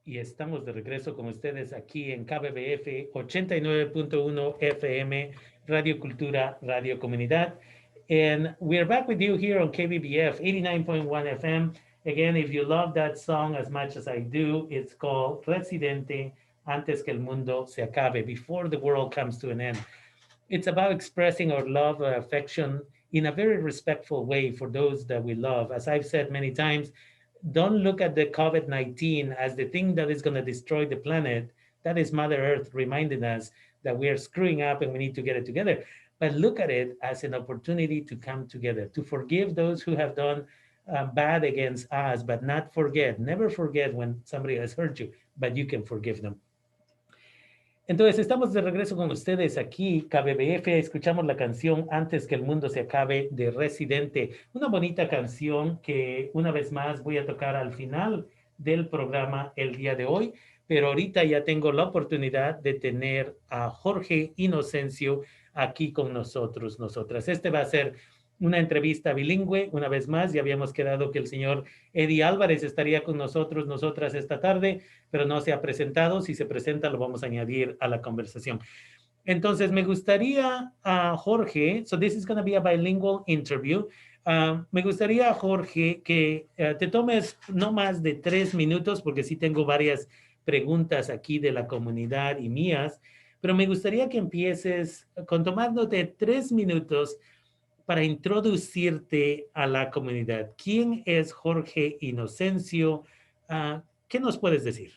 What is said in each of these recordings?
Y estamos de regreso con ustedes aquí en KBBF 89.1 FM, Radio Cultura, Radio Comunidad. And we're back with you here on KBBF 89.1 FM. Again, if you love that song as much as I do, it's called Residente, Antes que el Mundo se Acabe, Before the World Comes to an End. It's about expressing our love or affection in a very respectful way for those that we love. As I've said many times, don't look at the COVID-19 as the thing that is going to destroy the planet. That is Mother Earth reminding us that we are screwing up and we need to get it together. But look at it as an opportunity to come together, to forgive those who have done bad against us, but not forget. Never forget when somebody has hurt you, but you can forgive them. Entonces, estamos de regreso con ustedes aquí, KBBF. Escuchamos la canción Antes que el mundo se acabe de Residente. Una bonita canción que una vez más voy a tocar al final del programa el día de hoy. Pero ahorita ya tengo la oportunidad de tener a Jorge Inocencio aquí con nosotros, nosotras. Este va a ser una entrevista bilingüe. Una vez más, ya habíamos quedado que el señor Eddie Álvarez estaría con nosotros, nosotras esta tarde, pero no se ha presentado. Si se presenta, lo vamos a añadir a la conversación. Entonces, me gustaría, Jorge, so this is going to be a bilingual interview. Me gustaría, Jorge, que te tomes no más de 3 minutos, porque sí tengo varias preguntas aquí de la comunidad y mías, pero me gustaría que empieces con tomándote 3 minutos para introducirte a la comunidad. ¿Quién es Jorge Inocencio? ¿Qué nos puedes decir?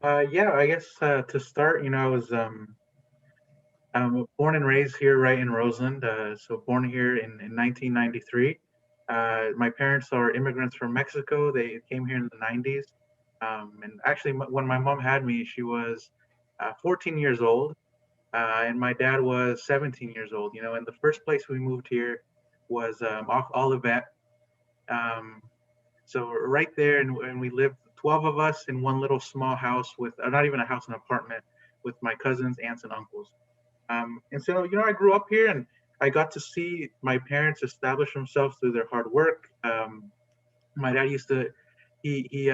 Yeah, I guess to start, I was I'm born and raised here, right in Roseland. So born here in 1993. My parents are immigrants from Mexico. They came here in the 90s. And actually, when my mom had me, she was 14 years old, and my dad was 17 years old. And the first place we moved here was off Olivet. So right there, and we lived 12 of us in one little small house with, not even a house, an apartment with my cousins, aunts, and uncles. And so, I grew up here and I got to see my parents establish themselves through their hard work. My dad used to, he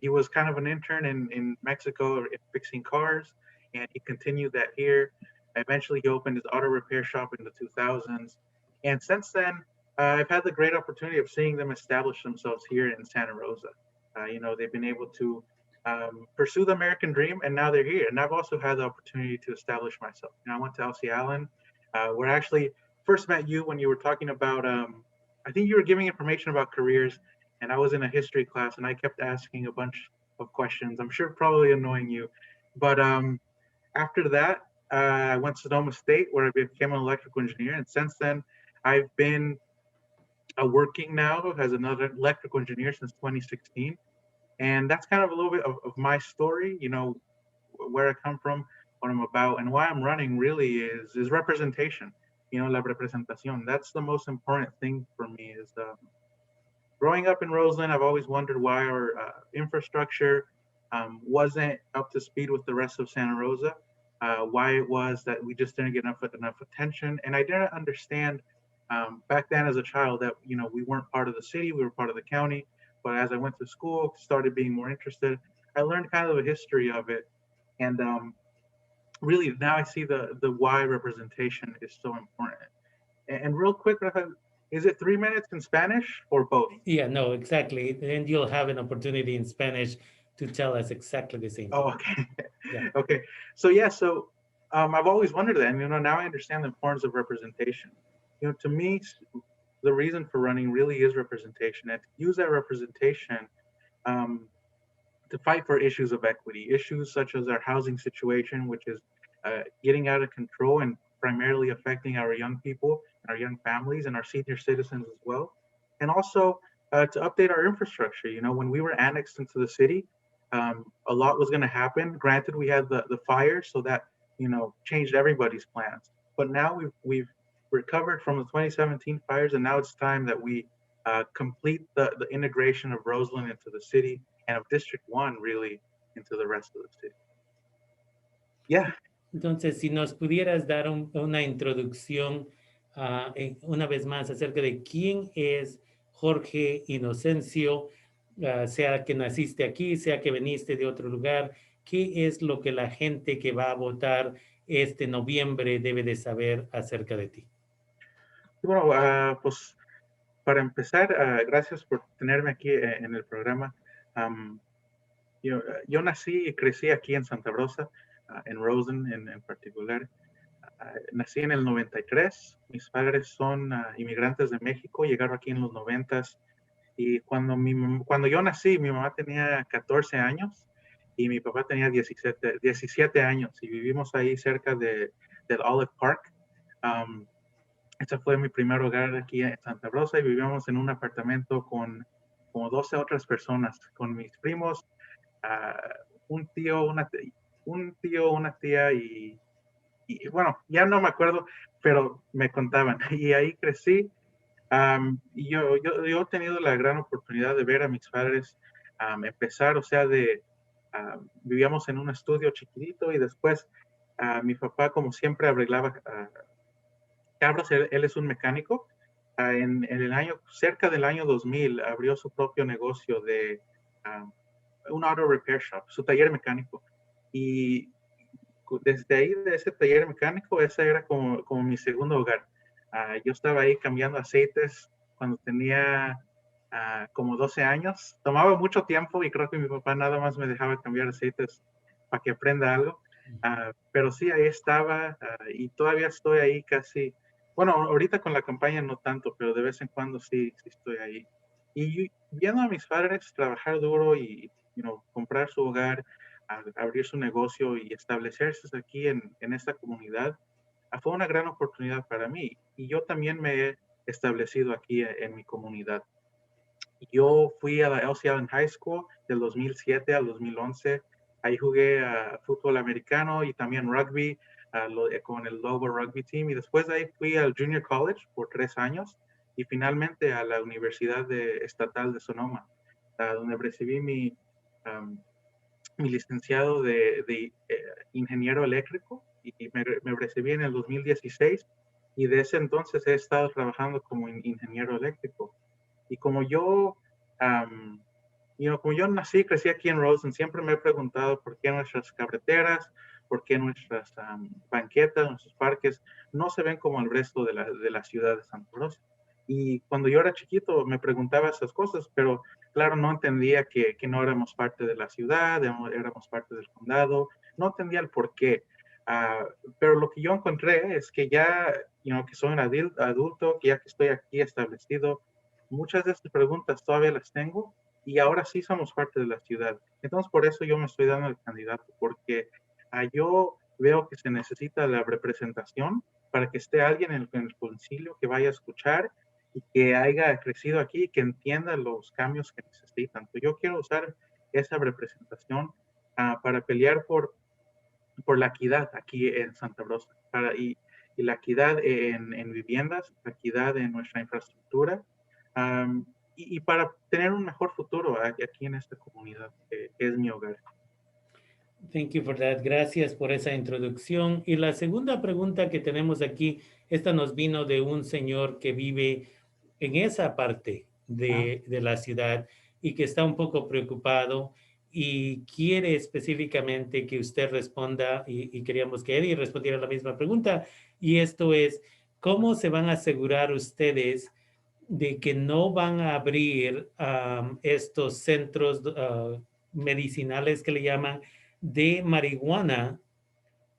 was kind of an intern in Mexico fixing cars, and he continued that here. Eventually, he opened his auto repair shop in the 2000s. And since then, I've had the great opportunity of seeing them establish themselves here in Santa Rosa. They've been able to pursue the American dream, and now they're here. And I've also had the opportunity to establish myself. I went to LC Allen, where I actually first met you when you were talking about, I think you were giving information about careers, and I was in a history class, and I kept asking a bunch of questions. I'm sure probably annoying you. But after that, I went to Sonoma State, where I became an electrical engineer. And since then, I've been working now as another electrical engineer since 2016. And that's kind of a little bit of my story, where I come from, what I'm about, and why I'm running really is representation, la representación. That's the most important thing for me is growing up in Roseland, I've always wondered why our infrastructure wasn't up to speed with the rest of Santa Rosa, why it was that we just didn't get enough attention. And I didn't understand back then as a child that, we weren't part of the city, we were part of the county. But as I went to school, started being more interested, I learned kind of a history of it. And really now I see the why representation is so important. And real quick, is it 3 minutes in Spanish or both? Yeah, no, exactly. And you'll have an opportunity in Spanish to tell us exactly the same. Oh, okay. Yeah. Okay. So I've always wondered that. And, now I understand the importance of representation. To me, the reason for running really is representation, and to use that representation to fight for issues of equity, issues such as our housing situation, which is getting out of control and primarily affecting our young people, our young families, and our senior citizens as well. And also to update our infrastructure. When we were annexed into the city, a lot was going to happen. Granted, we had the fire, so that changed everybody's plans. But now we've recovered from the 2017 fires, and now it's time that we complete the integration of Roseland into the city and of District 1 really into the rest of the city. Yeah. Entonces, si nos pudieras dar una introducción una vez más acerca de quién es Jorge Inocencio, sea que naciste aquí, sea que viniste de otro lugar, ¿qué es lo que la gente que va a votar este noviembre debe de saber acerca de ti? Y bueno, pues para empezar, gracias por tenerme aquí en el programa. Am, yo nací y crecí aquí en Santa Rosa, en Roseland en particular. Nací en el 93. Mis padres son inmigrantes de México, llegaron aquí en los 90. Y cuando yo nací, mi mamá tenía 14 años y mi papá tenía 17 años y vivimos ahí cerca del Olive Park. Um, Este fue mi primer hogar aquí en Santa Rosa y vivíamos en un apartamento con como 12 otras personas, con mis primos, ah, un tío, una tía y bueno, ya no me acuerdo, pero me contaban. Y ahí crecí. Y yo he tenido la gran oportunidad de ver a mis padres empezar, o sea, vivíamos en un estudio chiquitito y después mi papá, como siempre, arreglaba carros. Él es un mecánico. En el año, cerca del año 2000, abrió su propio negocio de un auto repair shop, su taller mecánico. Y desde ahí, de ese taller mecánico, ese era como mi segundo hogar. Yo estaba ahí cambiando aceites cuando tenía como 12 años. Tomaba mucho tiempo y creo que mi papá nada más me dejaba cambiar aceites para que aprenda algo. Pero sí, ahí estaba y todavía estoy ahí casi. Bueno, ahorita con la campaña no tanto, pero de vez en cuando sí estoy ahí. Y viendo a mis padres trabajar duro y comprar su hogar, abrir su negocio y establecerse aquí en esta comunidad, fue una gran oportunidad para mí. Y yo también me he establecido aquí en mi comunidad. Yo fui a la Elsie Allen High School del 2007 al 2011. Ahí jugué fútbol americano y también rugby con el Lobo Rugby Team. Y después de ahí fui al Junior College por 3 años y finalmente a la Universidad Estatal de Sonoma, donde recibí mi licenciado de ingeniero eléctrico y me recibí en el 2016 y de ese entonces he estado trabajando como ingeniero eléctrico. Y um, como yo nací y crecí aquí en Roseland, siempre me he preguntado por qué nuestras carreteras, por qué nuestras banquetas, nuestros parques no se ven como el resto de la ciudad de Santa Rosa. Y cuando yo era chiquito me preguntaba esas cosas, pero claro, no entendía que no éramos parte de la ciudad, éramos parte del condado, no entendía el por qué. Pero lo que yo encontré es que ya, que soy un adulto, que ya que estoy aquí establecido, muchas de estas preguntas todavía las tengo y ahora sí somos parte de la ciudad. Entonces, por eso yo me estoy dando el candidato, porque yo veo que se necesita la representación para que esté alguien en el concilio que vaya a escuchar y que haya crecido aquí y que entienda los cambios que necesitan. Entonces, yo quiero usar esa representación para pelear por la equidad aquí en Santa Rosa y la equidad en viviendas, la equidad en nuestra infraestructura um, y para tener un mejor futuro aquí en esta comunidad que es mi hogar. Thank you for that. Gracias por esa introducción. Y la segunda pregunta que tenemos aquí, esta nos vino de un señor que vive en esa parte de la ciudad y que está un poco preocupado y quiere específicamente que usted responda, y queríamos que Eddie respondiera la misma pregunta, y esto es, ¿cómo se van a asegurar ustedes de que no van a abrir estos centros medicinales que le llaman de marihuana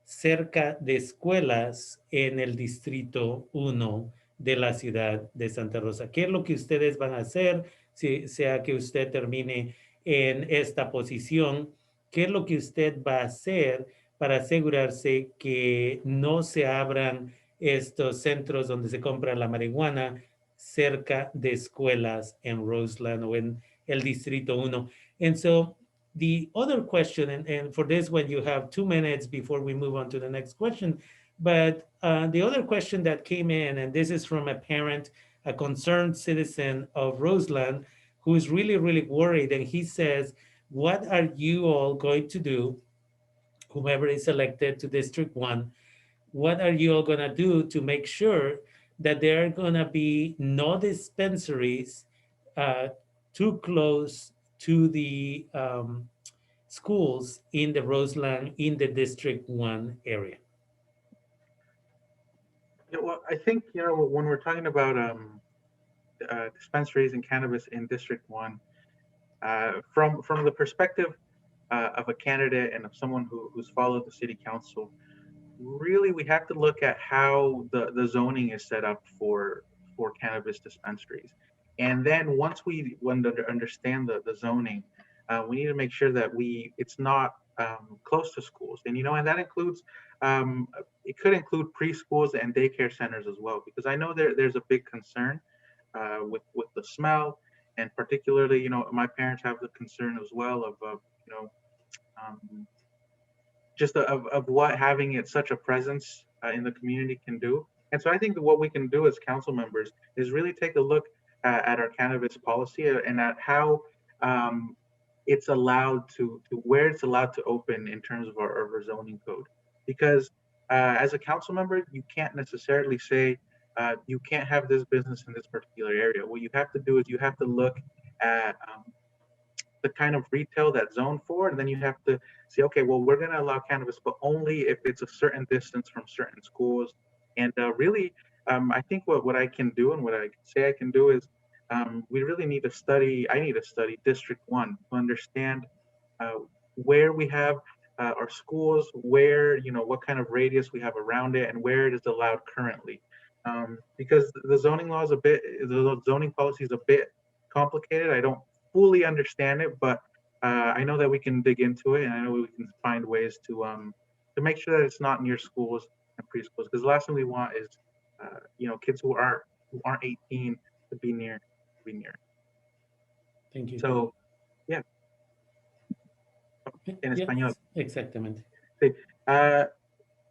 cerca de escuelas en el distrito 1 de la ciudad de Santa Rosa? ¿Qué es lo que ustedes van a hacer, si sea que usted termine en esta posición? ¿Qué es lo que usted va a hacer para asegurarse que no se abran estos centros donde se compra la marihuana cerca de escuelas en Roseland o en el distrito 1? And so the other question, and for this one, you have 2 minutes before we move on to the next question. But the other question that came in, and this is from a parent, a concerned citizen of Roseland, who is really, really worried. And he says, what are you all going to do, whoever is elected to District 1, what are you all going to do to make sure that there are going to be no dispensaries too close to the schools in the Roseland, in the District 1 area? Yeah, well, I think, when we're talking about dispensaries and cannabis in District 1, from the perspective of a candidate and of someone who's followed the city council, really we have to look at how the zoning is set up for cannabis dispensaries. And then once we understand the zoning, we need to make sure that it's not close to schools. And that includes, it could include preschools and daycare centers as well, because I know there's a big concern with the smell, and particularly, my parents have the concern as well of, um, just of what having it such a presence in the community can do. And so I think that what we can do as council members is really take a look at our cannabis policy and at how it's allowed to where it's allowed to open in terms of our zoning code. Because as a council member, you can't necessarily say you can't have this business in this particular area. What you have to do is you have to look at the kind of retail that's zoned for, and then you have to say, okay, well, we're going to allow cannabis, but only if it's a certain distance from certain schools. And really, I think what I can do and what I say I can do is we really need to study, I need to study District 1 to understand where we have our schools, where, what kind of radius we have around it, and where it is allowed currently. Because the zoning law is the zoning policy is a bit complicated. I don't fully understand it, but I know that we can dig into it, and I know we can find ways to make sure that it's not near schools and preschools. Because the last thing we want is, kids who aren't 18 to be near. Thank you. So, yeah. En Yes, español. exactamente. Sí.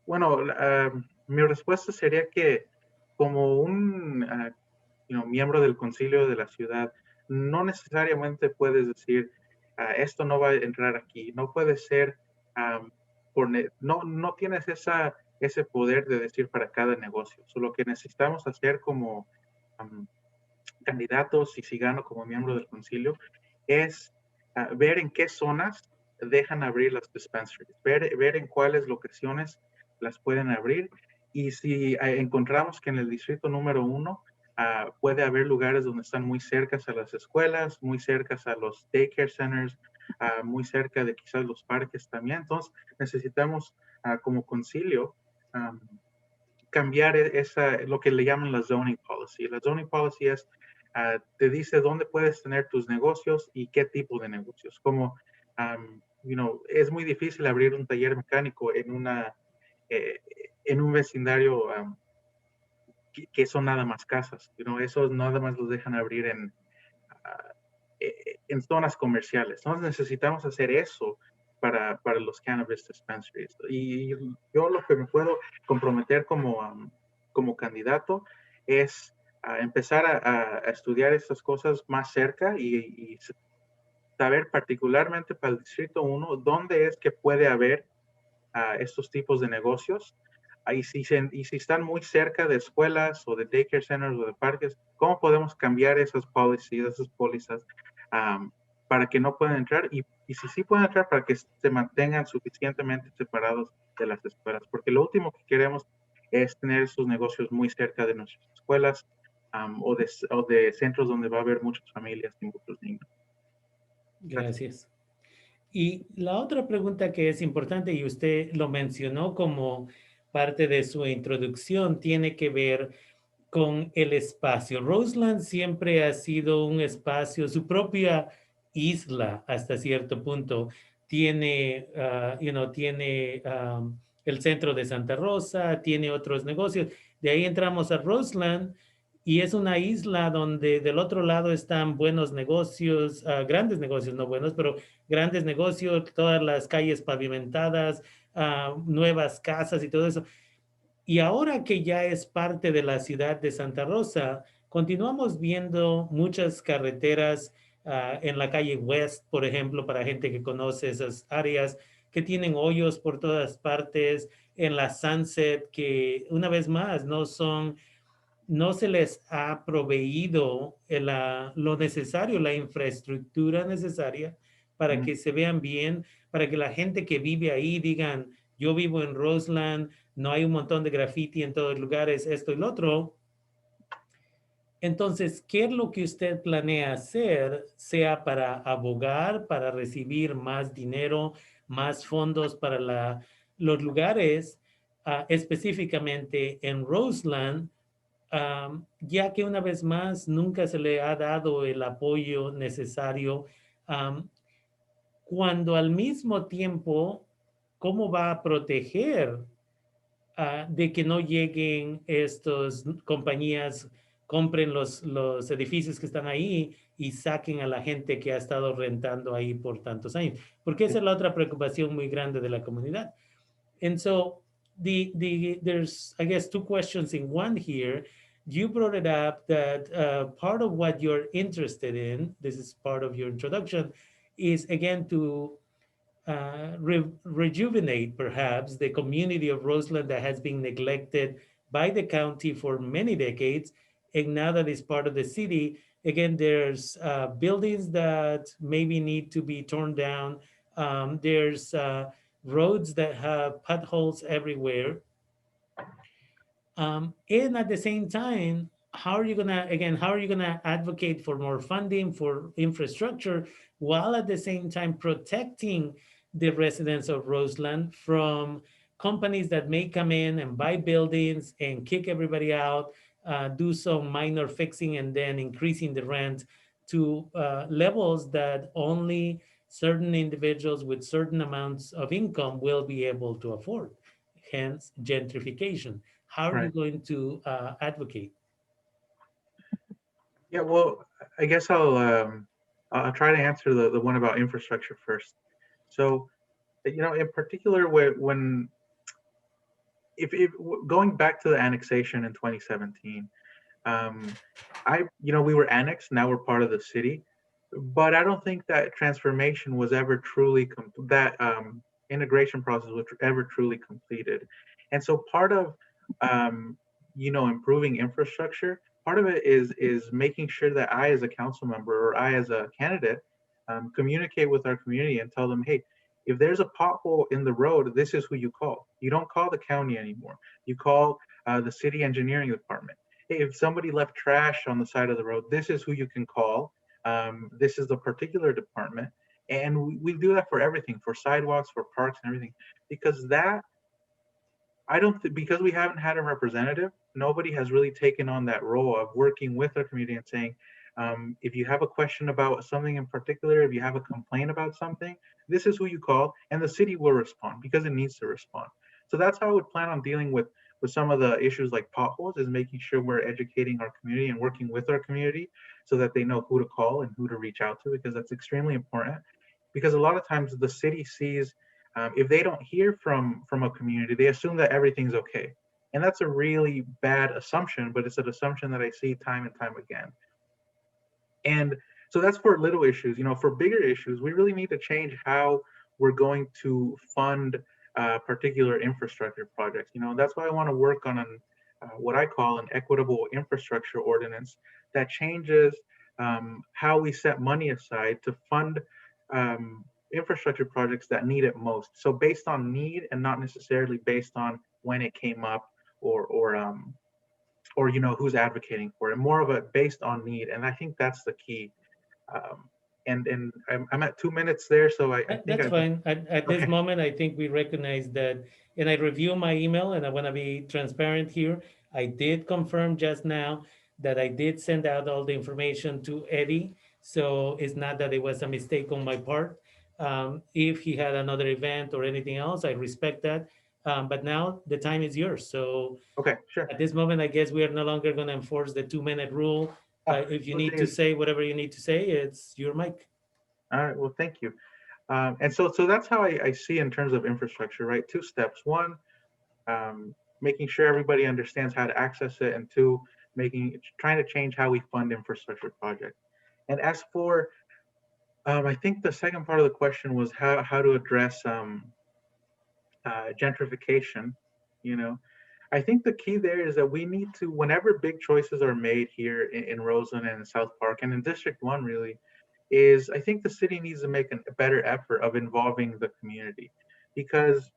Bueno, mi respuesta sería que como un miembro del concilio de la ciudad, no necesariamente puedes decir, esto no va a entrar aquí. No puede ser, no tienes ese poder de decir para cada negocio. So, lo que necesitamos hacer como candidatos, y si gano como miembro del concilio, es ver en qué zonas dejan abrir las dispensaries, ver en cuáles locaciones las pueden abrir, y si encontramos que en el distrito número 1 puede haber lugares donde están muy cerca a las escuelas, muy cerca a los daycare centers, muy cerca de quizás los parques también. Entonces necesitamos como concilio cambiar lo que le llaman la zoning policy. La zoning policy es, te dice dónde puedes tener tus negocios y qué tipo de negocios. Como, es muy difícil abrir un taller mecánico en un vecindario que son nada más casas. Esos nada más los dejan abrir en zonas comerciales. Entonces necesitamos hacer eso para los cannabis dispensaries. Y yo lo que me puedo comprometer como candidato es empezar a estudiar estas cosas más cerca y saber particularmente para el Distrito 1 dónde es que puede haber estos tipos de negocios. Y si están muy cerca de escuelas o de daycare centers o de parques, ¿cómo podemos cambiar esas policies, esas pólizas para que no puedan entrar? Y si sí pueden entrar, para que se mantengan suficientemente separados de las escuelas. Porque lo último que queremos es tener esos negocios muy cerca de nuestras escuelas o de centros donde va a haber muchas familias y muchos niños. Gracias. Y la otra pregunta que es importante, y usted lo mencionó como parte de su introducción, tiene que ver con el espacio. Roseland siempre ha sido un espacio, su propia isla hasta cierto punto. Tiene, tiene el centro de Santa Rosa, tiene otros negocios. De ahí entramos a Roseland y es una isla donde del otro lado están buenos negocios, grandes negocios, no buenos, pero grandes negocios, todas las calles pavimentadas, nuevas casas y todo eso. Y ahora que ya es parte de la ciudad de Santa Rosa, continuamos viendo muchas carreteras en la calle West, por ejemplo, para gente que conoce esas áreas, que tienen hoyos por todas partes, en la Sunset, que una vez más no son no se les ha proveído lo necesario, la infraestructura necesaria para que se vean bien, para que la gente que vive ahí digan, yo vivo en Roseland, no hay un montón de graffiti en todos lugares, esto y lo otro. Entonces, ¿qué es lo que usted planea hacer, sea para abogar, para recibir más dinero, más fondos para los lugares, específicamente en Roseland, ya que una vez más nunca se le ha dado el apoyo necesario, um, cuando al mismo tiempo, ¿cómo va a proteger de que no lleguen estas compañías, compren los edificios que están ahí y saquen a la gente que ha estado rentando ahí por tantos años? Porque esa es la otra preocupación muy grande de la comunidad. And so there's, I guess, two questions in one here. You brought it up that part of what you're interested in, this is part of your introduction, is again to rejuvenate perhaps the community of Roseland that has been neglected by the county for many decades. And now that it's part of the city, again, there's buildings that maybe need to be torn down. There's roads that have potholes everywhere. And at the same time, how are you gonna, again, how are you gonna advocate for more funding for infrastructure while at the same time protecting the residents of Roseland from companies that may come in and buy buildings and kick everybody out, do some minor fixing and then increasing the rent to levels that only certain individuals with certain amounts of income will be able to afford, hence gentrification. How are you Right. going to advocate? Yeah, well, I guess I'll try to answer the one about infrastructure first. So, in particular, when if going back to the annexation in 2017, we were annexed, now we're part of the city, but I don't think that transformation was ever truly that integration process was ever truly completed. And so part of improving infrastructure, part of it is making sure that I as a council member or I as a candidate communicate with our community and tell them, hey, if there's a pothole in the road, this is who you call. You don't call the county anymore. You call the city engineering department. Hey, if somebody left trash on the side of the road, this is who you can call. This is the particular department. And we do that for everything, for sidewalks, for parks and everything, because because we haven't had a representative, nobody has really taken on that role of working with our community and saying, if you have a question about something in particular, if you have a complaint about something, this is who you call, and the city will respond because it needs to respond. So that's how I would plan on dealing with some of the issues like potholes, is making sure we're educating our community and working with our community so that they know who to call and who to reach out to, because that's extremely important. Because a lot of times the city sees, if they don't hear from a community, they assume that everything's okay, and that's a really bad assumption. But it's an assumption that I see time and time again. And so that's for little issues. For bigger issues, we really need to change how we're going to fund particular infrastructure projects. That's why I want to work on what I call an equitable infrastructure ordinance that changes how we set money aside to fund infrastructure projects that need it most. So based on need and not necessarily based on when it came up or who's advocating for it. More of a based on need, and I think that's the key. And I'm at 2 minutes there, so I think That's fine. At this okay. moment, I think we recognize that, and I review my email, and I want to be transparent here. I did confirm just now that I did send out all the information to Eddie, so it's not that it was a mistake on my part. If he had another event or anything else, I respect that. But now the time is yours. So Okay, sure. at this moment, I guess we are no longer going to enforce the 2-minute rule. If you need to say whatever you need to say, it's your mic. All right. Well, thank you. And so that's how I see in terms of infrastructure, right? 2 steps. One, making sure everybody understands how to access it, and 2, trying to change how we fund infrastructure projects. And as for, I think the second part of the question was how to address gentrification. I think the key there is that we need to, whenever big choices are made here in Roseland and in South Park and in District 1 really, is I think the city needs to make a better effort of involving the community, because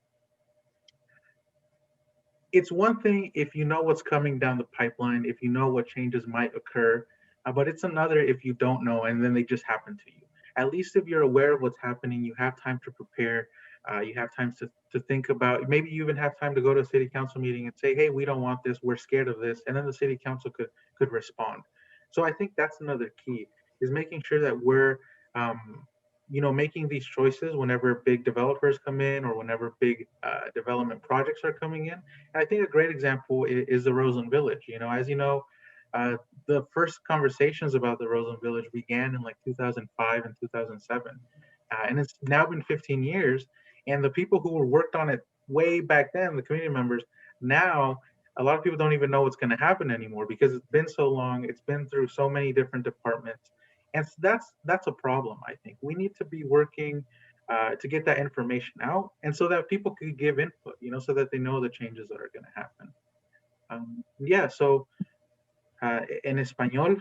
it's one thing if you know what's coming down the pipeline, if you know what changes might occur, but it's another if you don't know and then they just happen to you. At least if you're aware of what's happening, you have time to prepare. You have time to think about, maybe you even have time to go to a city council meeting and say, hey, we don't want this, we're scared of this. And then the city council could respond. So I think that's another key, is making sure that we're making these choices whenever big developers come in or whenever big development projects are coming in. And I think a great example is the Roseland Village. As you know, the first conversations about the Roseland Village began in like 2005 and 2007. And it's now been 15 years. And the people who worked on it way back then, the community members, now a lot of people don't even know what's going to happen anymore because it's been so long. It's been through so many different departments. And that's a problem, I think. We need to be working to get that information out, and so that people could give input, so that they know the changes that are going to happen. So en español,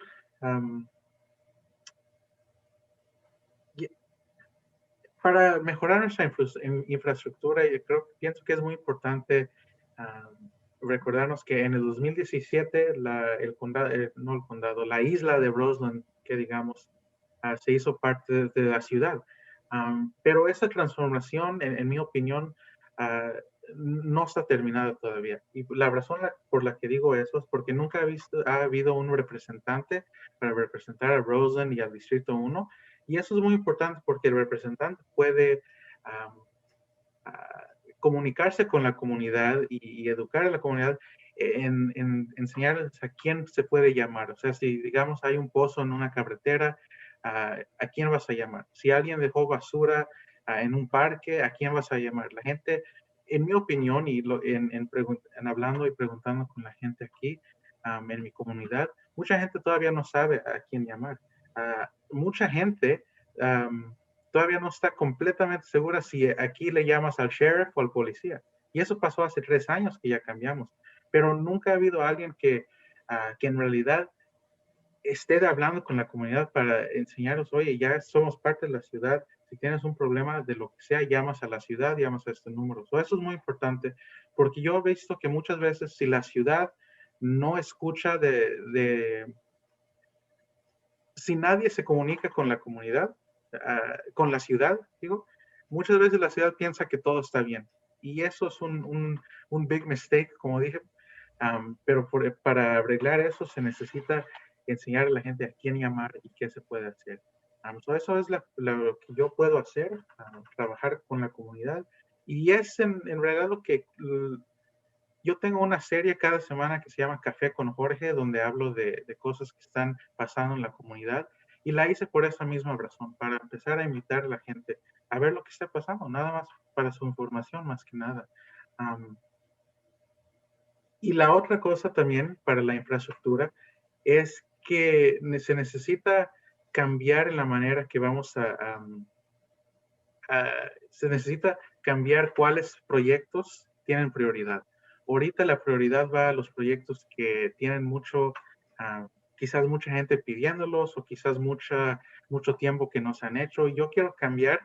para mejorar nuestra infraestructura, yo pienso que es muy importante recordarnos que en el 2017 la isla de Roseland, que digamos, se hizo parte de la ciudad. Pero esa transformación, en mi opinión, no está terminada todavía. Y la razón por la que digo eso es porque nunca ha habido un representante para representar a Roseland y al Distrito 1. Y eso es muy importante porque el representante puede comunicarse con la comunidad y educar a la comunidad en enseñarles a quién se puede llamar. O sea, si digamos hay un pozo en una carretera, ¿a quién vas a llamar? Si alguien dejó basura en un parque, ¿a quién vas a llamar? La gente, en mi opinión, y en hablando y preguntando con la gente aquí en mi comunidad, mucha gente todavía no sabe a quién llamar. Mucha gente todavía no está completamente segura si aquí le llamas al sheriff o al policía. Y eso pasó hace 3 años que ya cambiamos. Pero nunca ha habido alguien que en realidad esté hablando con la comunidad para enseñaros, oye, ya somos parte de la ciudad, si tienes un problema de lo que sea, llamas a la ciudad, llamas a este número. Eso es muy importante, porque yo he visto que muchas veces si la ciudad no escucha si nadie se comunica con la comunidad, con la ciudad, digo, muchas veces la ciudad piensa que todo está bien. Y eso es un big mistake, como dije, pero para arreglar eso se necesita enseñar a la gente a quién llamar y qué se puede hacer. Eso es lo que yo puedo hacer, trabajar con la comunidad. Y es en realidad lo que yo tengo una serie cada semana que se llama Café con Jorge, donde hablo de cosas que están pasando en la comunidad. Y la hice por esa misma razón, para empezar a invitar a la gente a ver lo que está pasando, nada más para su información, más que nada. Y la otra cosa también para la infraestructura es que se necesita cambiar en la manera que vamos se necesita cambiar cuáles proyectos tienen prioridad. Ahorita la prioridad va a los proyectos que tienen quizás mucha gente pidiéndolos o quizás mucho tiempo que no se han hecho. Yo quiero cambiar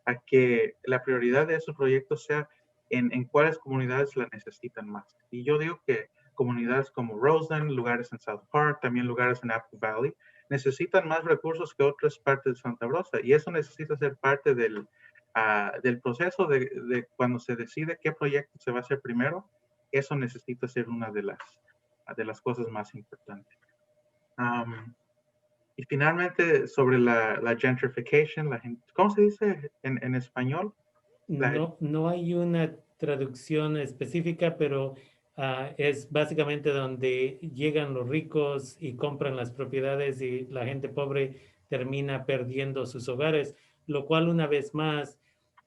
a que la prioridad de esos proyectos sea en cuáles comunidades la necesitan más. Y yo digo que comunidades como Roseland, lugares en South Park, también lugares en Apple Valley, necesitan más recursos que otras partes de Santa Rosa. Y eso necesita ser parte del proceso de cuando se decide qué proyecto se va a hacer primero. Eso necesita ser una de las cosas más importantes. Y finalmente, sobre la gentrification, ¿cómo se dice en español? No hay una traducción específica, pero es básicamente donde llegan los ricos y compran las propiedades y la gente pobre termina perdiendo sus hogares, lo cual una vez más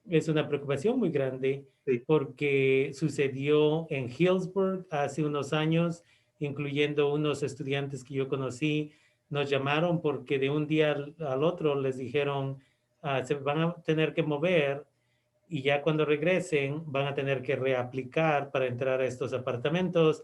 es una preocupación muy grande, Sí. porque sucedió en Hillsburg hace unos años, incluyendo unos estudiantes que yo conocí, nos llamaron porque de un día al otro les dijeron, se van a tener que mover y ya cuando regresen van a tener que reaplicar para entrar a estos apartamentos.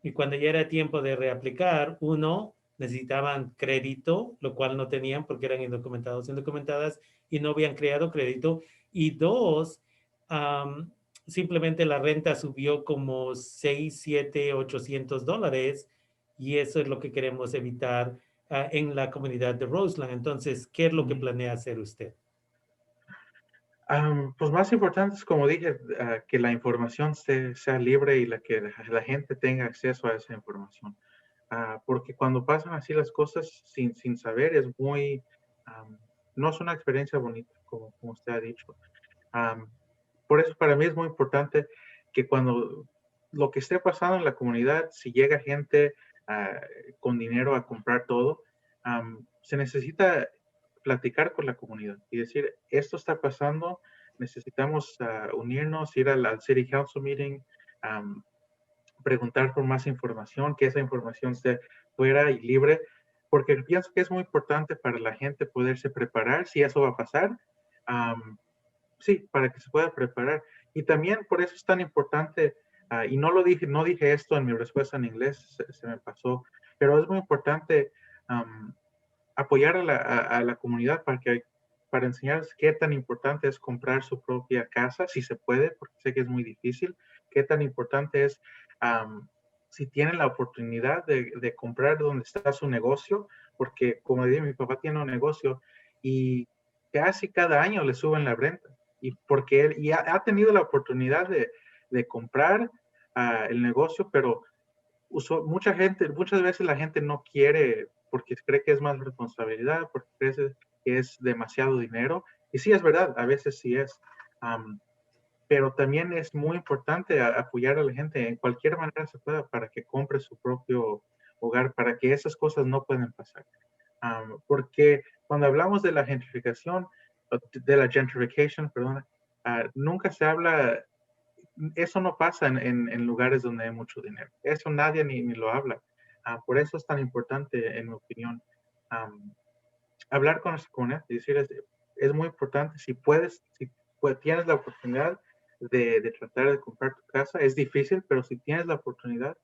Y cuando ya era tiempo de reaplicar, uno, necesitaban crédito, lo cual no tenían porque eran indocumentados, indocumentadas y no habían creado crédito. Y dos, um, simplemente la renta subió como 6, 7, $800 y eso es lo que queremos evitar en la comunidad de Roseland. Entonces, ¿qué es lo que planea hacer usted? Pues más importante es, como dije, que la información sea libre y que la gente tenga acceso a esa información. Porque cuando pasan así las cosas sin saber es no es una experiencia bonita, como usted ha dicho. Am, por eso para mí es muy importante que cuando lo que esté pasando en la comunidad, si llega gente ah, con dinero a comprar todo, se necesita platicar con la comunidad y decir, esto está pasando, necesitamos unirnos, ir al City Council meeting, am, preguntar por más información, que esa información esté fuera y libre, porque pienso que es muy importante para la gente poderse preparar si eso va a pasar. Sí, para que se pueda preparar. Y también por eso es tan importante, y no lo dije, no dije esto en mi respuesta en inglés, se me pasó, pero es muy importante apoyar a la comunidad para enseñarles qué tan importante es comprar su propia casa, si se puede, porque sé que es muy difícil, qué tan importante es si tienen la oportunidad de comprar donde está su negocio, porque como dije, mi papá tiene un negocio y casi cada año le suben la renta y porque él ha tenido la oportunidad de comprar el negocio, pero muchas veces la gente no quiere porque cree que es más responsabilidad, porque cree que es demasiado dinero. Y sí, es verdad, a veces sí es. Um, pero también es muy importante apoyar a la gente en cualquier manera se pueda para que compre su propio hogar, para que esas cosas no puedan pasar. Porque cuando hablamos de la gentrificación, de la gentrification, perdón, nunca se habla, eso no pasa en lugares donde hay mucho dinero. Eso nadie ni lo habla. Por eso es tan importante, en mi opinión, hablar con nuestra comunidad y decir, es muy importante, si puedes, si tienes la oportunidad de tratar de comprar tu casa, es difícil, pero si tienes la oportunidad,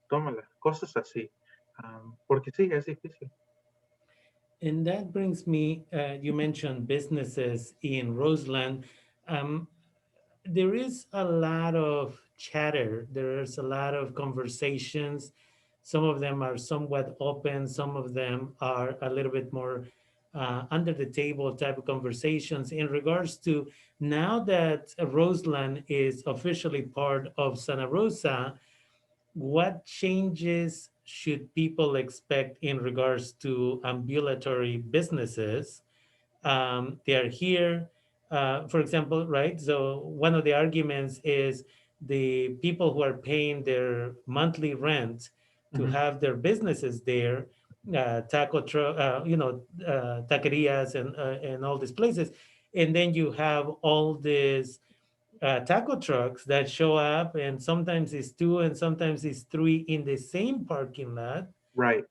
tómala, cosas así. Porque sí, es difícil. And that brings me, you mentioned businesses in Roseland. Um, there is a lot of chatter, there's a lot of conversations. Some of them are somewhat open, some of them are a little bit more under the table type of conversations in regards to now that Roseland is officially part of Santa Rosa. What changes should people expect in regards to ambulatory businesses? They are here, for example, right? So one of the arguments is the people who are paying their monthly rent to Mhm. have their businesses there, taco truck, taquerias and all these places, and then you have all these taco trucks that show up, and sometimes it's two and sometimes it's three in the same parking lot. Right.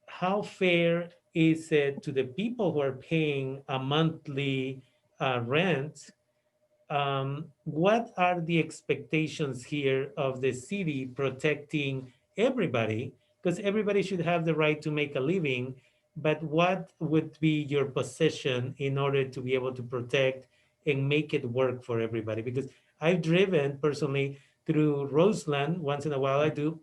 How fair is it to the people who are paying a monthly rent? What are the expectations here of the city protecting everybody? Because everybody should have the right to make a living, but what would be your position in order to be able to protect and make it work for everybody? Because I've driven personally through Roseland once in a while. I do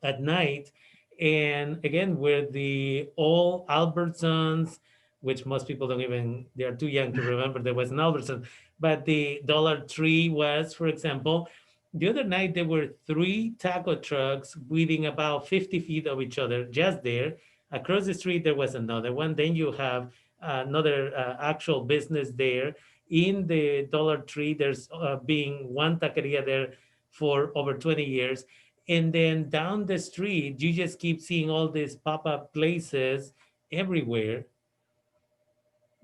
at night. And again, with the old Albertsons, which most people don't even, they are too young to remember there was an Albertson, but the Dollar Tree was, for example, the other night there were three taco trucks within about 50 feet of each other, just there. Across the street, there was another one. Then you have another actual business there. In the Dollar Tree, there's being one taqueria there for over 20 years. And then down the street, you just keep seeing all these pop-up places everywhere.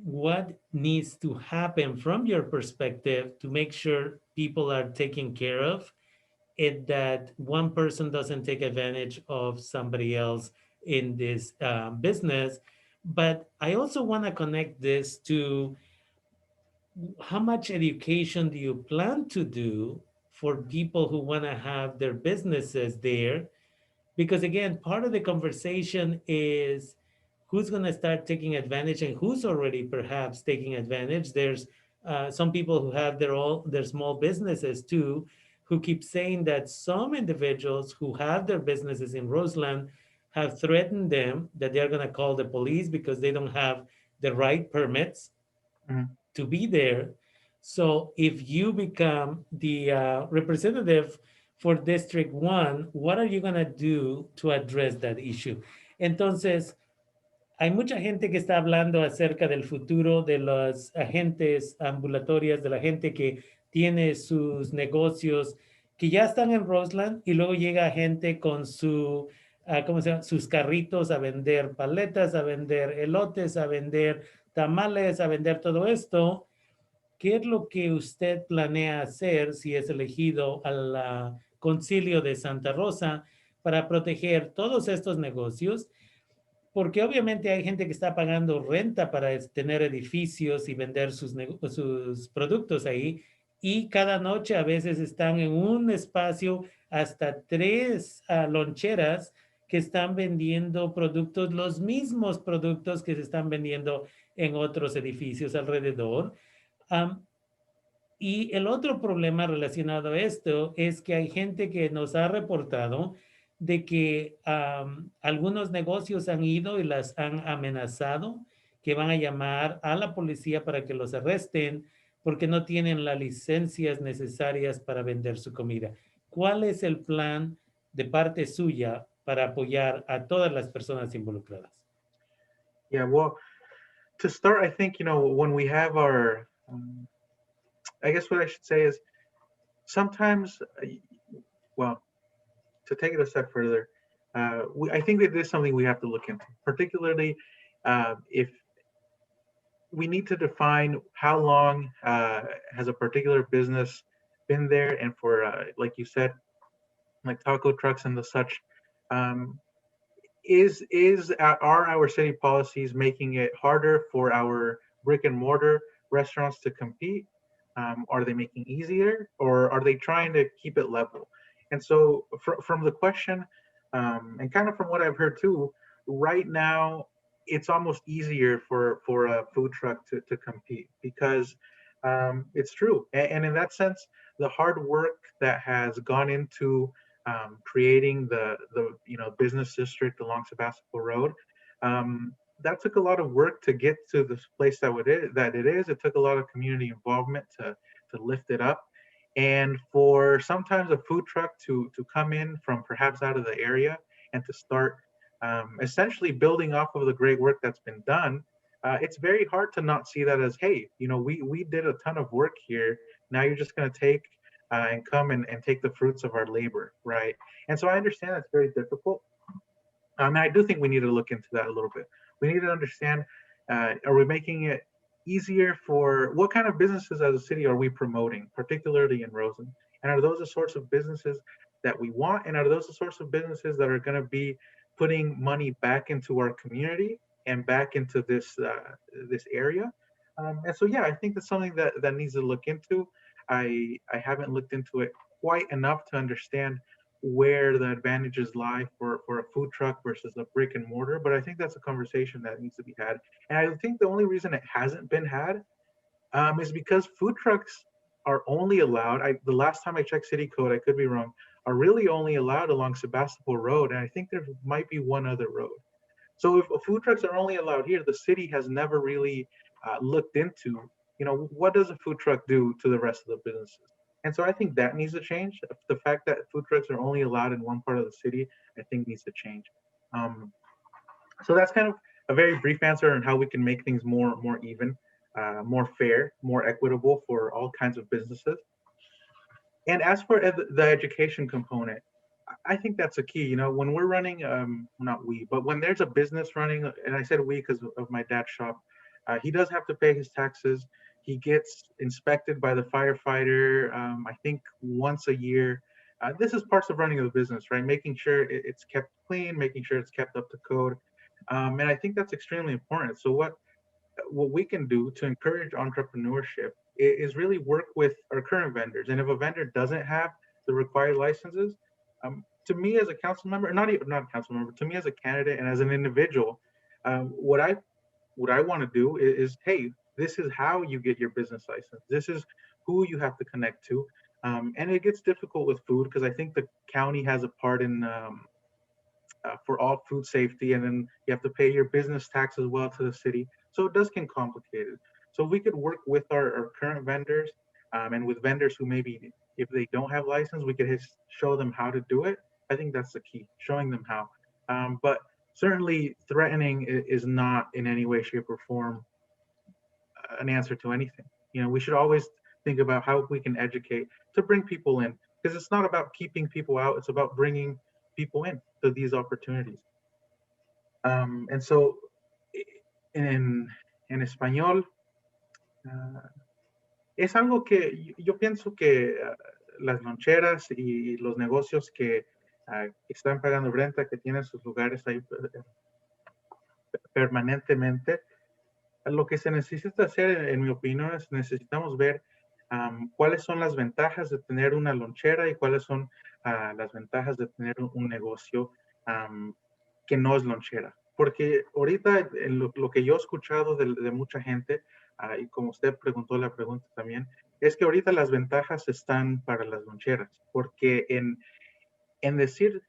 What needs to happen from your perspective to make sure people are taken care of and that one person doesn't take advantage of somebody else in this business? But I also want to connect this to how much education do you plan to do for people who want to have their businesses there? Because again, part of the conversation is who's going to start taking advantage and who's already perhaps taking advantage. There's some people who have their small businesses too, who keep saying that some individuals who have their businesses in Roseland have threatened them that they're going to call the police because they don't have the right permits Mhm. to be there. So if you become the representative for District 1, what are you going to do to address that issue? Entonces, hay mucha gente que está hablando acerca del futuro de los agentes ambulatorias, de la gente que tiene sus negocios, que ya están en Roseland y luego llega gente con ¿cómo se llama? Sus carritos a vender paletas, a vender elotes, a vender tamales, a vender todo esto. ¿Qué es lo que usted planea hacer si es elegido al concilio de Santa Rosa para proteger todos estos negocios? Porque obviamente hay gente que está pagando renta para tener edificios y vender sus productos ahí. Y cada noche a veces están en un espacio hasta tres loncheras que están vendiendo productos, los mismos productos que se están vendiendo en otros edificios alrededor. Um, y el otro problema relacionado a esto es que hay gente que nos ha reportado de que algunos negocios han ido y las han amenazado, que van a llamar a la policía para que los arresten porque no tienen las licencias necesarias para vender su comida. ¿Cuál es el plan de parte suya para apoyar a todas las personas involucradas? Yeah, well, to start, I think, when we have our, I guess what I should say is sometimes, well, to take it a step further, I think that this is something we have to look into, particularly if we need to define how long has a particular business been there, and for like you said, like taco trucks and the such. Um, are our city policies making it harder for our brick and mortar restaurants to compete? Are they making easier, or are they trying to keep it level? And so, from the question, and kind of from what I've heard too, right now it's almost easier for a food truck to compete because it's true. And in that sense, the hard work that has gone into creating the business district along Sebastopol Road. That took a lot of work to get to this place that it is. It took a lot of community involvement to lift it up, and for sometimes a food truck to come in from perhaps out of the area and to start essentially building off of the great work that's been done. It's very hard to not see that as, hey, we did a ton of work here. Now you're just going to take and come and take the fruits of our labor, right? And so I understand that's very difficult. And I do think we need to look into that a little bit. We need to understand, are we making it easier for, what kind of businesses as a city are we promoting, particularly in Roseland? And are those the sorts of businesses that we want? And are those the sorts of businesses that are going to be putting money back into our community and back into this area? And so, yeah, I think that's something that needs to look into. I haven't looked into it quite enough to understand where the advantages lie for a food truck versus a brick and mortar, but I think that's a conversation that needs to be had. And I think the only reason it hasn't been had is because food trucks are only allowed, the last time I checked city code, I could be wrong, are really only allowed along Sebastopol Road, and I think there might be one other road. So if food trucks are only allowed here, the city has never really looked into, what does a food truck do to the rest of the businesses? And so I think that needs to change. The fact that food trucks are only allowed in one part of the city, I think needs to change. So that's kind of a very brief answer on how we can make things more even, more fair, more equitable for all kinds of businesses. And as for the education component, I think that's a key. When we're running, not we, but when there's a business running, and I said we because of my dad's shop, he does have to pay his taxes. He gets inspected by the firefighter, I think once a year. This is parts of running a business, right? Making sure it's kept clean, making sure it's kept up to code. And I think that's extremely important. So what we can do to encourage entrepreneurship is really work with our current vendors. And if a vendor doesn't have the required licenses, to me as a council member, not a council member, to me as a candidate and as an individual, what I want to do is, hey, this is how you get your business license. This is who you have to connect to. And it gets difficult with food because I think the county has a part in for all food safety, and then you have to pay your business tax as well to the city. So it does get complicated. So we could work with our current vendors and with vendors who maybe, if they don't have license, we could show them how to do it. I think that's the key, showing them how. But certainly threatening is not in any way, shape, or form an answer to anything. You know, we should always think about how we can educate to bring people in, because it's not about keeping people out, it's about bringing people in to these opportunities. And so en español, es algo que yo pienso que las loncheras y los negocios que están pagando renta, que tienen sus lugares ahí permanentemente, lo que se necesita hacer, en mi opinión, es necesitamos ver cuáles son las ventajas de tener una lonchera y cuáles son las ventajas de tener un negocio que no es lonchera. Porque ahorita lo que yo he escuchado de mucha gente, y como usted preguntó la pregunta también, es que ahorita las ventajas están para las loncheras, porque en decir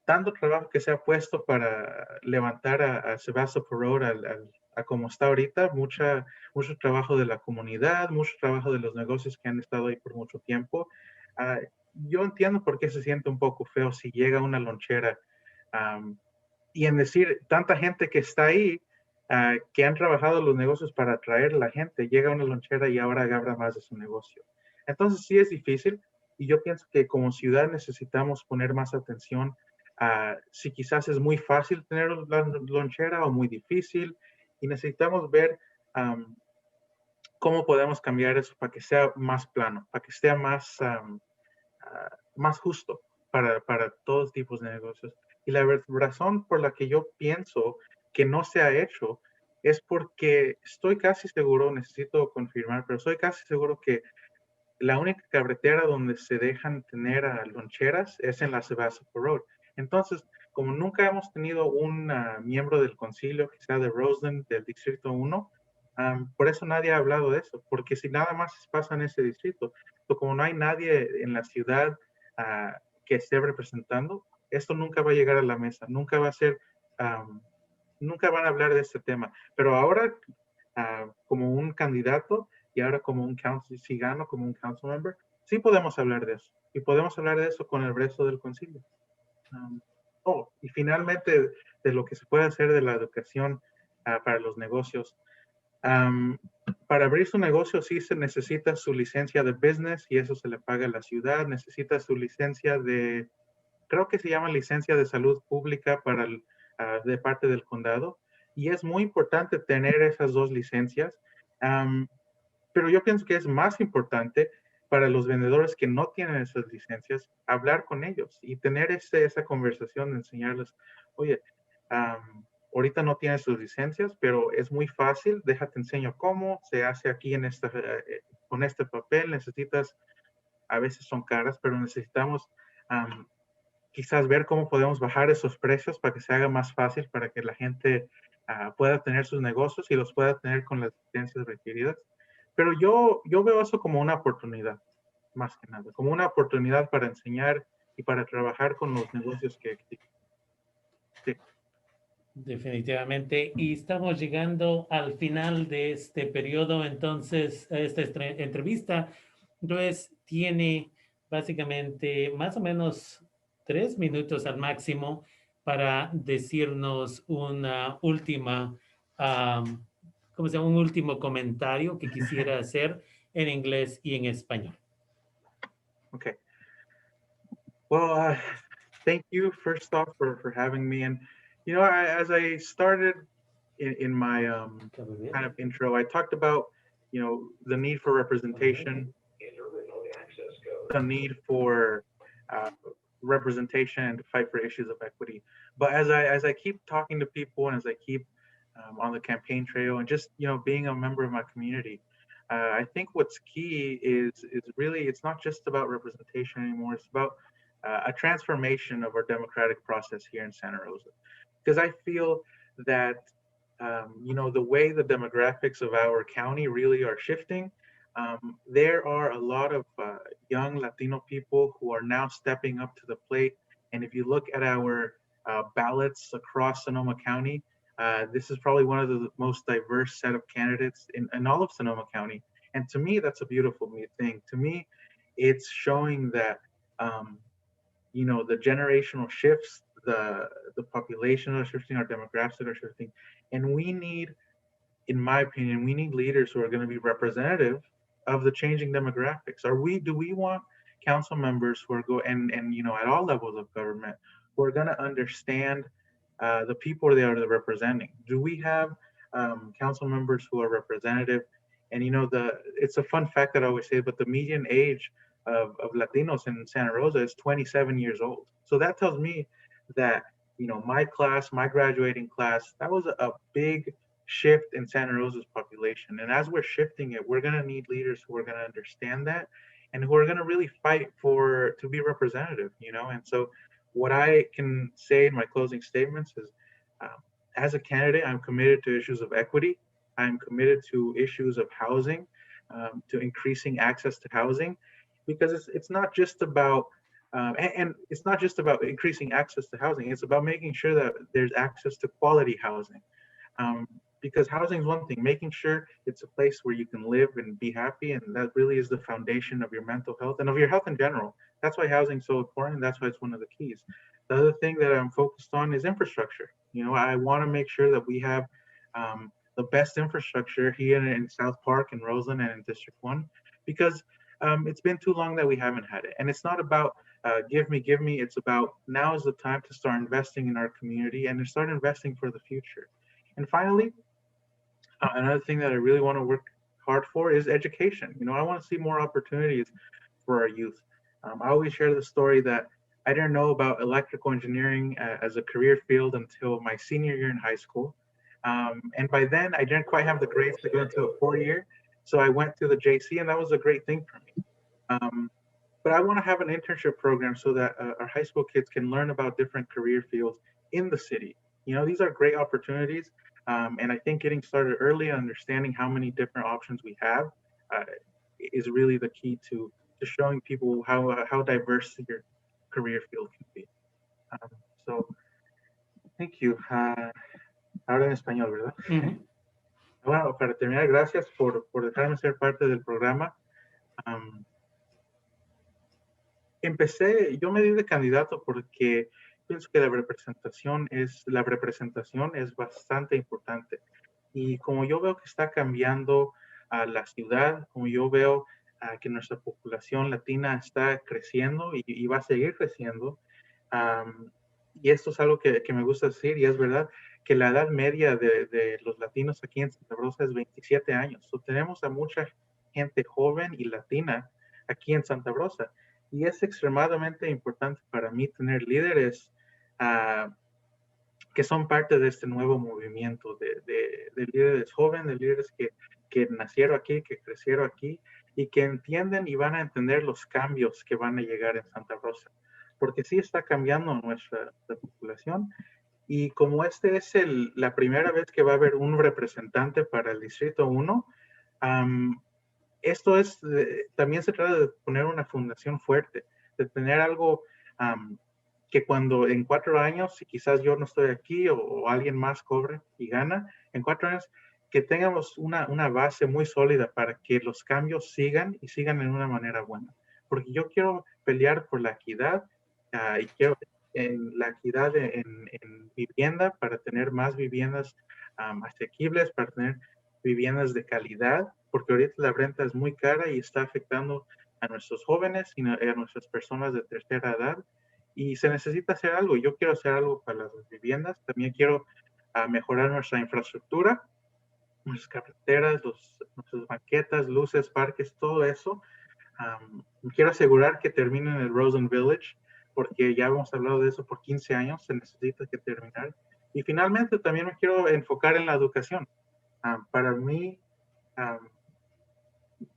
tanto trabajo que se ha puesto para levantar a Sebastopol Road a como está ahorita, mucho trabajo de la comunidad, mucho trabajo de los negocios que han estado ahí por mucho tiempo. Yo entiendo por qué se siente un poco feo si llega una lonchera y en decir, tanta gente que está ahí, que han trabajado los negocios para atraer a la gente, llega una lonchera y ahora agarra más de su negocio. Entonces sí es difícil, y yo pienso que como ciudad necesitamos poner más atención a si quizás es muy fácil tener la lonchera o muy difícil, y necesitamos ver cómo podemos cambiar eso para que sea más plano, para que sea más justo para todos tipos de negocios. Y la razón por la que yo pienso que no se ha hecho es porque estoy casi seguro, necesito confirmar, pero estoy casi seguro que la única carretera donde se dejan tener loncheras es en la Sebastopol Road. Entonces, como nunca hemos tenido un miembro del concilio que sea de Roseland, del distrito 1, por eso nadie ha hablado de eso, porque si nada más pasa en ese distrito, como no hay nadie en la ciudad que esté representando, esto nunca va a llegar a la mesa, nunca va a ser, nunca van a hablar de este tema. Pero ahora, como un candidato y ahora como un council, si gano como un council member, sí podemos hablar de eso. Y podemos hablar de eso con el resto del concilio. Y finalmente, de lo que se puede hacer de la educación para los negocios. Para abrir su negocio sí se necesita su licencia de business y eso se le paga a la ciudad. Necesita su licencia de, creo que se llama licencia de salud pública para de parte del condado. Y es muy importante tener esas dos licencias. Pero yo pienso que es más importante para los vendedores que no tienen esas licencias, hablar con ellos y tener esa conversación, enseñarles, oye, ahorita no tienes sus licencias, pero es muy fácil, déjate enseño cómo, se hace aquí en con este papel, necesitas, a veces son caras, pero necesitamos quizás ver cómo podemos bajar esos precios para que se haga más fácil, para que la gente pueda tener sus negocios y los pueda tener con las licencias requeridas. Pero yo veo eso como una oportunidad, más que nada, como una oportunidad para enseñar y para trabajar con los negocios que existen. Sí. Definitivamente. Y estamos llegando al final de este periodo, entonces, esta entrevista. Entonces, tiene básicamente más o menos 3 minutos al máximo para decirnos una última, ¿cómo se llama? Un último comentario que quisiera hacer en inglés y en español. Okay. Well, thank you first off for having me. And, you know, as I started in my kind of intro, I talked about, you know, the need for representation, the need for representation and to fight for issues of equity. But as I keep talking to people and as I keep on the campaign trail, and just, you know, being a member of my community. I think what's key is really, it's not just about representation anymore. It's about a transformation of our democratic process here in Santa Rosa. Because I feel that, you know, the way the demographics of our county really are shifting, there are a lot of young Latino people who are now stepping up to the plate. And if you look at our ballots across Sonoma County, this is probably one of the most diverse set of candidates in all of Sonoma County. And to me, that's a beautiful thing. To me, it's showing that, you know, the generational shifts, the population are shifting, our demographics are shifting. And we need, in my opinion, we need leaders who are going to be representative of the changing demographics. Do we want council members who are and you know, at all levels of government, who are going to understand the people they are representing? Do we have council members who are representative? And you know, it's a fun fact that I always say, but the median age of Latinos in Santa Rosa is 27 years old. So that tells me that, you know, my class, my graduating class, that was a big shift in Santa Rosa's population. And as we're shifting it, we're going to need leaders who are going to understand that and who are going to really fight to be representative, you know? And so what I can say in my closing statements is, as a candidate, I'm committed to issues of equity. I'm committed to issues of housing, to increasing access to housing, because it's not just about, and it's not just about increasing access to housing. It's about making sure that there's access to quality housing. Because housing is one thing, making sure it's a place where you can live and be happy, and that really is the foundation of your mental health and of your health in general. That's why housing is so important. That's why it's one of the keys. The other thing that I'm focused on is infrastructure. You know, I want to make sure that we have the best infrastructure here in South Park and Roseland and in District 1, because it's been too long that we haven't had it. And it's not about give me. It's about now is the time to start investing in our community and to start investing for the future. And finally, another thing that I really want to work hard for is education. You know, I want to see more opportunities for our youth. I always share the story that I didn't know about electrical engineering as a career field until my senior year in high school. And by then, I didn't quite have the grades to go into a 4-year. So I went to the JC, and that was a great thing for me. But I want to have an internship program so that our high school kids can learn about different career fields in the city. You know, these are great opportunities. And I think getting started early and understanding how many different options we have is really the key to showing people how diverse your career field can be. So, thank you. Ahora en español, ¿verdad? Mm-hmm. Bueno, para terminar, gracias por dejarme ser parte del programa. Yo me di de candidato porque pienso que la representación es bastante importante. Y como yo veo que está cambiando la ciudad, como yo veo que nuestra población latina está creciendo y va a seguir creciendo, y esto es algo que me gusta decir, y es verdad, que la edad media de los latinos aquí en Santa Rosa es 27 años. So, tenemos a mucha gente joven y latina aquí en Santa Rosa. Y es extremadamente importante para mí tener líderes que son parte de este nuevo movimiento de líderes jóvenes, de líderes que nacieron aquí, que crecieron aquí y que entienden y van a entender los cambios que van a llegar en Santa Rosa. Porque sí está cambiando nuestra población. Y como este es la primera vez que va a haber un representante para el Distrito 1, esto también se trata de poner una fundación fuerte, de tener algo que cuando en 4 años, si quizás yo no estoy aquí o alguien más cobre y gana, en 4 años, que tengamos una base muy sólida para que los cambios sigan en una manera buena. Porque yo quiero pelear por la equidad y quiero la equidad en vivienda para tener más viviendas asequibles, para tener viviendas de calidad, porque ahorita la renta es muy cara y está afectando a nuestros jóvenes y a nuestras personas de tercera edad, y se necesita hacer algo. Yo quiero hacer algo para las viviendas, también quiero mejorar nuestra infraestructura, nuestras carreteras, nuestras banquetas, luces, parques, todo eso. Quiero asegurar que termine en el Roseland Village, porque ya hemos hablado de eso por 15 años, se necesita que terminar. Y finalmente también me quiero enfocar en la educación. Para mí,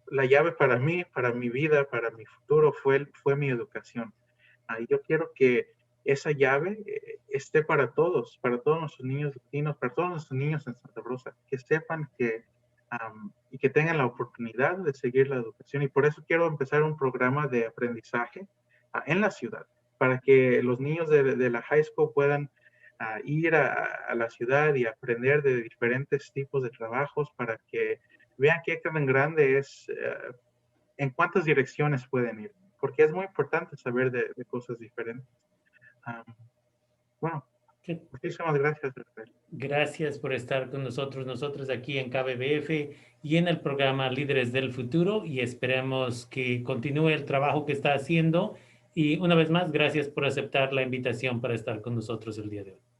la llave para mí, para mi vida, para mi futuro fue mi educación. Yo quiero que esa llave esté para todos nuestros niños latinos, para todos nuestros niños en Santa Rosa, que sepan que y que tengan la oportunidad de seguir la educación. Y por eso quiero empezar un programa de aprendizaje en la ciudad, para que los niños de la high school puedan ir a la ciudad y aprender de diferentes tipos de trabajos, para que vean qué tan grande es, en cuántas direcciones pueden ir, porque es muy importante saber de cosas diferentes. Bueno, muchísimas gracias, Rafael. Gracias por estar con nosotros aquí en KBBF y en el programa Líderes del Futuro, y esperemos que continúe el trabajo que está haciendo. Y una vez más, gracias por aceptar la invitación para estar con nosotros el día de hoy.